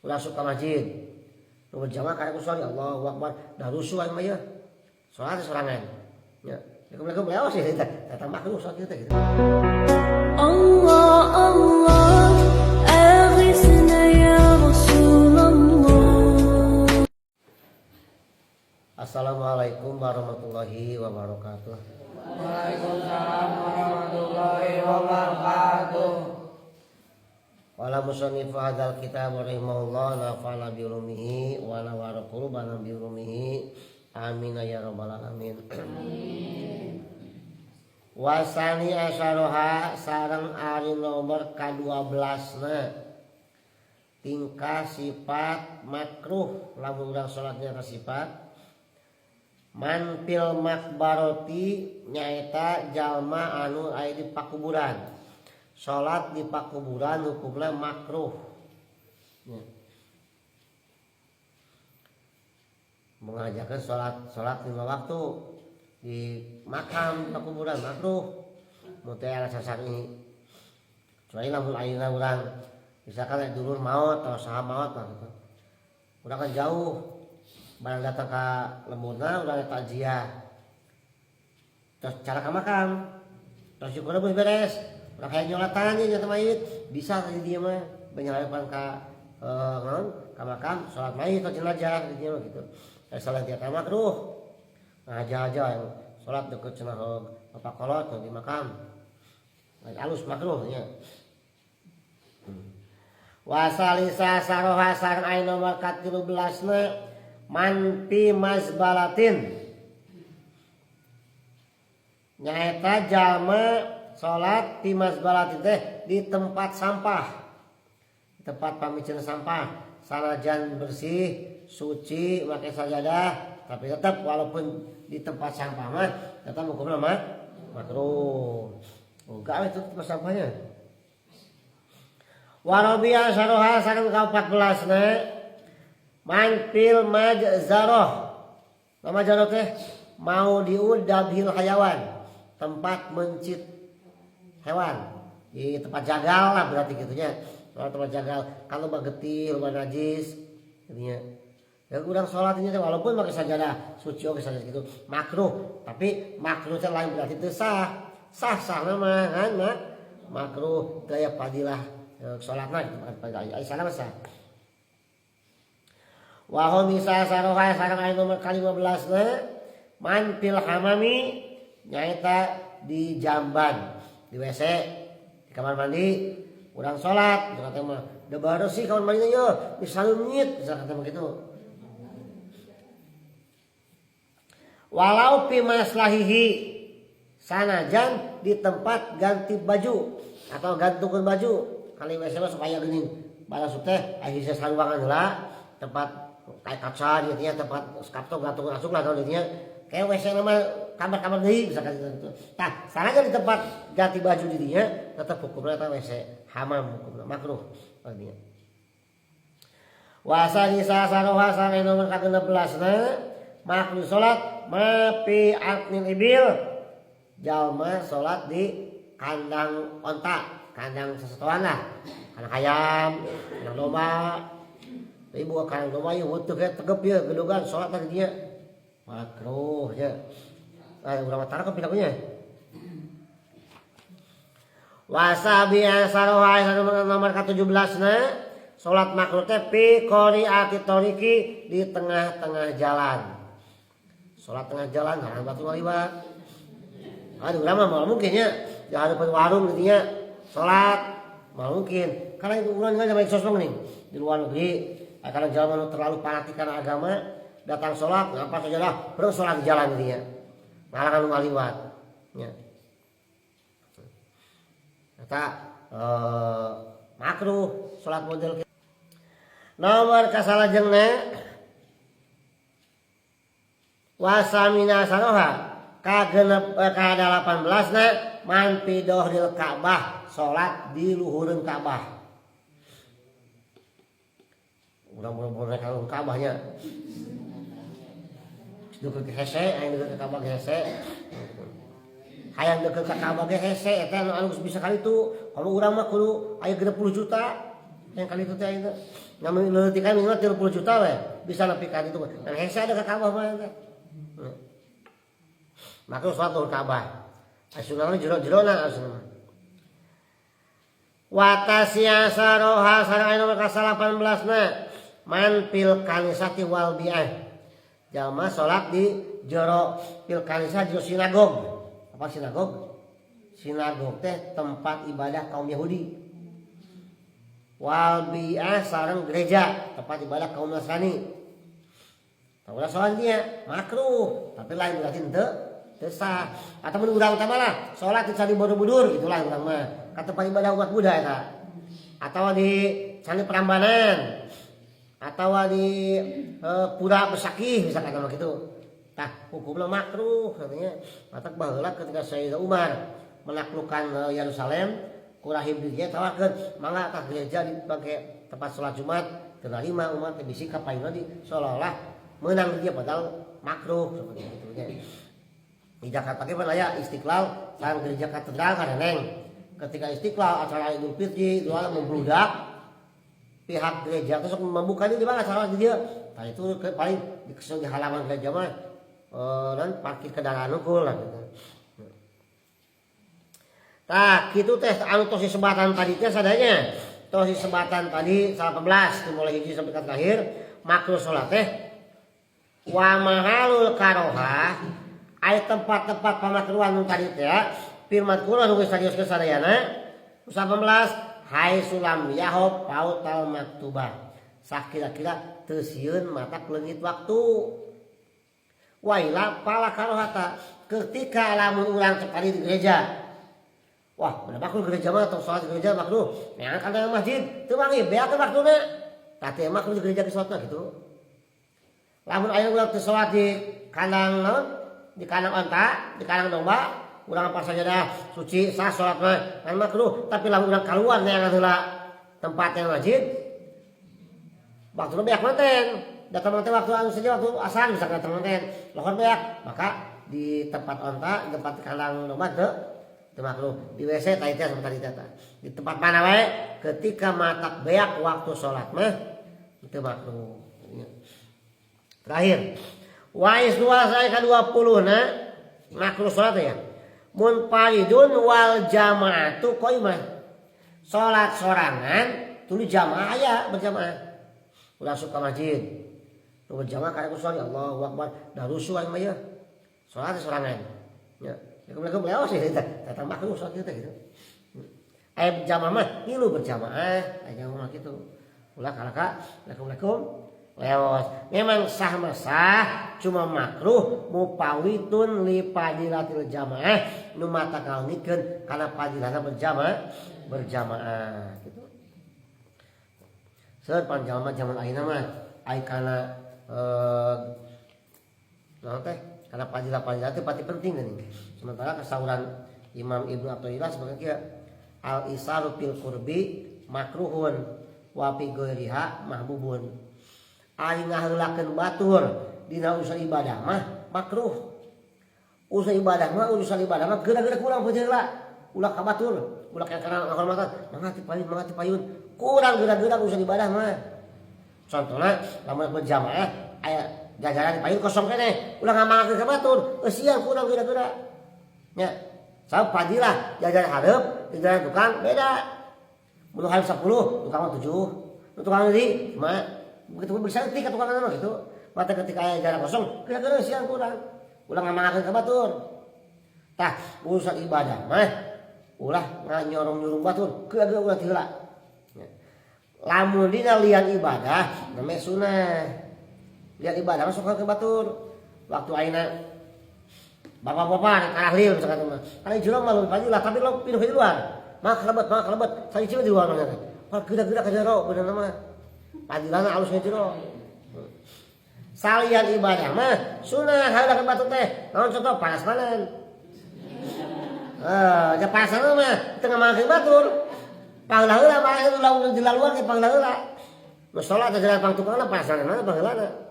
ulah suka masjid nu berjamaah karek usoli Allahu Akbar dah rusuh aing mah ya salat sorangan nya Assalamualaikum leos sih datang makruh salat kitu gitu Allah Allah aghithna ya Rasulullah. Assalamualaikum warahmatullahi wabarakatuh. Waalaikumsalam warahmatullahi wabarakatuh. Wala musannif hadzal kitab rahimahullah nafa'ala bi ulumihi wa nawara qulubana bi ulumihi amin ya rabbal alamin. Amin. Wasani asyaroha sareng ari nomor ka-12 na tingkah sifat makruh lamun urang salatnya ka sifat manpil makbaroti nyaeta jalma anu aya di pakuburan. Salat di pakuburan hukumna makruh. Mengajarkan salat 5 waktu di makam pakuburan makruh. Mutai ala sasari. Kecuali lamun ayeuna urang misalkan dulur maot atau saha maot gitu. Urang kan jauh. Barang datang ke lembuna urang takziah. Terus cara ke makam. Terus syukurna geus beres. Urang hayang nyolatan nya mayit bisa tadi dia mah benyalapan ka ka makam salat mayit atau jenazah di dieu gitu. Salat dia makruh. Nah aja yang salat deket cenah bapak kolot di makam. Alus makruh nya. Wasalisa saroha sareng aya nomor ka-13 na manpi mazbalatin. Nyaeta jalma salat di mazbalatin teh di tempat sampah. Tempat pamiceun sampah. Sanajan bersih, suci, make sajadah, tapi tetap walaupun di tempat sampah mah tetap hukumna mah makruh. Enggak itu tempat sampahnya. Warabiya saroha sareng ka-14 na manpil majzaroh. Nama jaroh teh mau diudabhil hayawan, tempat mencit hewan. Di tempat jagal lah berarti gitunya. Soal tempat jagal kalau bagetil, najis jadinya. Ya kurang salat ini walaupun pakai sajadah suci oge sajadah gitu makruh, tapi makruh teh lain berarti teu sah. Sah mah kan makruh gaya fadilah salatna di tempat fadilah. Ai salah sah. Wa hum misa saroha sareng aya nomor ka-15 na manpil hamami nyaeta di jamban, di WC, di kamar mandi, urang salat, kata mah da bersih kamar mandinya yo, disalunnyit, bisa kata begitu. Walau fi maslahihi sanajan di tempat ganti baju atau gantungan baju, kali WC mah supaya geuning balas teh aya saruangan heula, tempat kayak kaca gitu ya, tempat skapto gantungan asuk lah kalau dinya kayak WC nama kamar-kamar deui misalkan gitu. Tah, sanajan di tempat ganti baju di dinya tetep hukumna eta WC hamam hukumna makruh artinya. Wa sanisa saroha sareng nomor ka-16 na makruh salat mapi atnil ibil. Jalma salat di kandang onta, kandang sesatuan lah. Kandang ayam, kandang domba. Tapi bukan kandang domba ieu weuteuk tegep ieu gedogan salat tadi dia. Makruh ya. Urang tara ke pidakunya. Wasabiya saroha nomor ka-17 na salat makruh teh fi qori'ati tariqi di tengah-tengah jalan. Salat tengah jalan harang batu liwat. Aduh urang mah mungkin ya di hadapan warung gitu nya salat mungkin. Karena itu urang ngan main sosok nih di luar negeri. Karena jalan terlalu fanatik karena agama, datang sholat, ngapa sajadah, terus sholat di jalan dia, ngalangan ngaliwat, ya. Kata makruh sholat model. Nomor kasalajengna wasamina saroha ka-18 na manpi dohril Ka'bah sholat di luhureun Ka'bah. Mudah-mudahan kalau Ka'bahnya deket ke hese, hayang deket ke Ka'bah hese. Hayang deket ke Ka'bah hese eta anu bisa kali itu. Kalau urang mah kudu aya 30 juta yang kali itu teh ayeuna. Namun leutikan minimal 30 juta we bisa nepi ka ditu. Dan hese ada ka Ka'bah mah teh. Makruh salat ke Ka'bah. Asunna jero-jerona asunna. Wa tasya roha sareng nomor ka 18na man fil kanisati wal bi'ah. Jalma salat di jero fil kanisah jero sinagog. Apa sinagog? Sinagog teh tempat ibadah kaum Yahudi. Wal bi'ah sareng gereja tempat ibadah kaum Nasrani. Ulah sholat dia makruh, tapi lain berarti teu sah. Atau mun urang teh malah sholat di Candi Borobudur gitulah urang mah. Ka tempat ibadah umat Buddha eta. Atau di Candi Prambanan. Atau di Pura Besakih misalkan mah kitu. Tah hukumna makruh katanya. Matak baheula ketika Sayyidina Umar menaklukkan Yerusalem kurahim di dia tawarkeun mangga ka gereja dipake tempat salat Jumat teu narima umat teh bisi ka payuna di seolah-olah meunang dia padahal makruh seperti itu nya. Di Jakarta ge aya Istiqlal sareng gereja katedral kareneng. Ketika Istiqlal acara Idul Fitri doa membludak pihak gereja terus membuka di mana salat di dia. Tah itu paling di halaman gereja mah dan parkir kendaraan unggul lah gitu. Tah kitu teh anu tos disebatan tadi teh sadanya. Tos disebatan tadi 18 mulai hiji sampai ke terakhir makruh salat teh wa mahalul karoha aya tempat-tempat pamakruhan nu tadi teh firman kula nu geus tadioskeun sadayana 18 hai sulam yahob pautal maktubah sakira-kira teu sieun matak leungit waktu waila pala karohata ketika lamun urang cepari di gereja. Wah, bener makruh gereja mah atau sholat di gereja makruh. Neangan kana masjid, teu wangi beakeun waktuna. Tah teh makruh di gereja ke sholatna gitu. Lamun aya urang teu sholat di kandang naon? Di kandang onta, di kandang domba, urang pas sajadah suci sah sholat mah kan makruh, tapi lamun urang kaluar neangan heula tempatnya masjid. Waktuna beak manten. Datang manten waktu anu saja waktu asar bisa datang manten. Lohor beak, maka di tempat onta, di tempat kandang domba teu makruh di WC tadi teh seperti tadi di tempat mana wae ketika matak beak waktu sholat mah itu makruh. Terakhir wa iswa saya ke 20 na makruh sholat ya munfaridun wal jamaatu qaimah sholat sorangan tulu jamaah ya berjamaah ulah suka masjid tu berjamaah karena sholat Allahu akbar dah rusuh mah ya sholat sorangan ya. Assalamualaikum lewat sih datang makruh sholat kita gitu. Jamaah mah ngilu berjamaah, jamaah gitu. Ulah kalaka Assalamualaikum lewat. Memang sah sah, cuma makruh mupawitun li fadilatil jamaah nu mata kaunikeun kana fadilahna berjamaah gitu. Seueur panjalma zaman ayeuna mah aya kana naon teh karena fadilah itu pati penting kan ini. Sementara kesauran Imam Ibnu Athaillah sebagai al-isaru fil qurbi makruhun wa fi ghairiha mahbubun. Ari ngaheulakeun batur dina urusan ibadah mah makruh. Urusan ibadah mah geura-geura kurang bejeula. Ulah ka batur, ulah kana hormatan, mangga ti payun. Kurang geura-geura urusan ibadah mah. Contohna lamun berjamaah aya jajaran payun kosong kene ulah ngamangakeun ka batur eusian kurang geura-geura nya sabab fadilah jajaran hareup jajaran tukang beda mun hareup 10 tukang 7 tukang di cuma begitu bisa ti ka tukang mah gitu mata ketika aya jajaran kosong geura-geura eusian kurang ulah ngamangakeun ka batur tah urusan ibadah mah ulah nyorong-nyorong batur geura-geura ulah tiheula lamun dina lian ibadah namanya sunah lihat ibadah masuk ke batur waktu ayeuna bapak-bapak karahlil misalkan mah kali jero mah fadilah tapi lo pinuh di luar mah kelebet saya cuma di luar mah kalau geura-geura ka jero bener mah fadilahna alus ka jero salian ibadah mah sunah haula ka batur teh naon contoh panas-panan ya panas mah teu ngamakeun batur panglah heula bae ulah di luar ke panglah heula nu salat jalan pangtukangna panas-panan mah baheulana.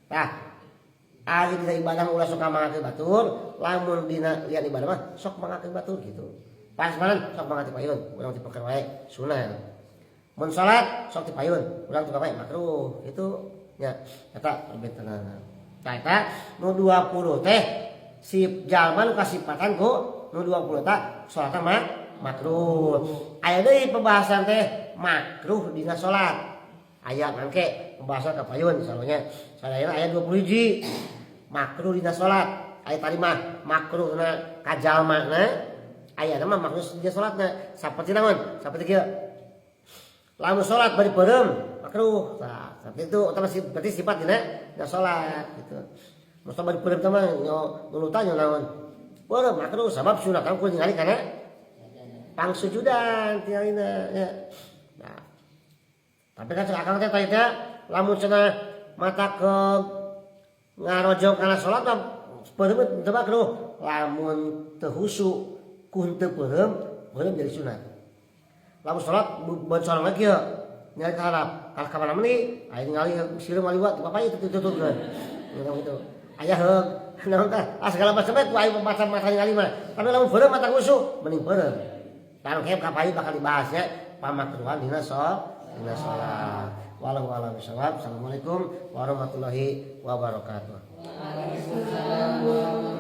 Tah, ari dina ibadah ulah sok mangakeun batur, lamun dina lian ibadah mah sok mangakeun batur gitu. Pas malan sok mangati payun, urang dipakeun wae sunah. mun salat sok dipayun urang tukang bae makruh itu nya eta perbedaanna tah eta nu 20 teh si jalma nu kasipatan ku nu 20 tah salatna makruh aya deui pembahasan teh makruh dina salat aya mangke pembahasan kapayun misalnya sadayana aya 20 hiji makruh dina salat aya tadi mah makruhna ka jalmana aya mah makruh dina salatna saperti naon saperti kieu lamun salat bari peureum makruh tah saperti itu otomatis berarti sifat dina salat gitu masa bari peureum teh mah nu tanya naon peureum makruh sabab sunat kan kudu ningali kana pangsujudan tialina ya nah tapi kan cek akang teh tanya lamun cenah mata ke ngarojong kana salat mah peureum teu makruh lamun teu khusyuk kun teu peureum jadi sunat lamun salat bocorong lagi ya nyari harap kalau ka mana meuni aya ningali sireum aliwat bapak itu tutupkeun gitu aya heug naon tah segala macam ku aya macam-macam ningali mah tapi lamun peureum mata khusyuk mending peureum tarung kayak kapan bakal dibahasnya pamakruhan dina salat walau alam bisawab. Assalamualaikum warahmatullahi wabarakatuh. Waalaikumsalam.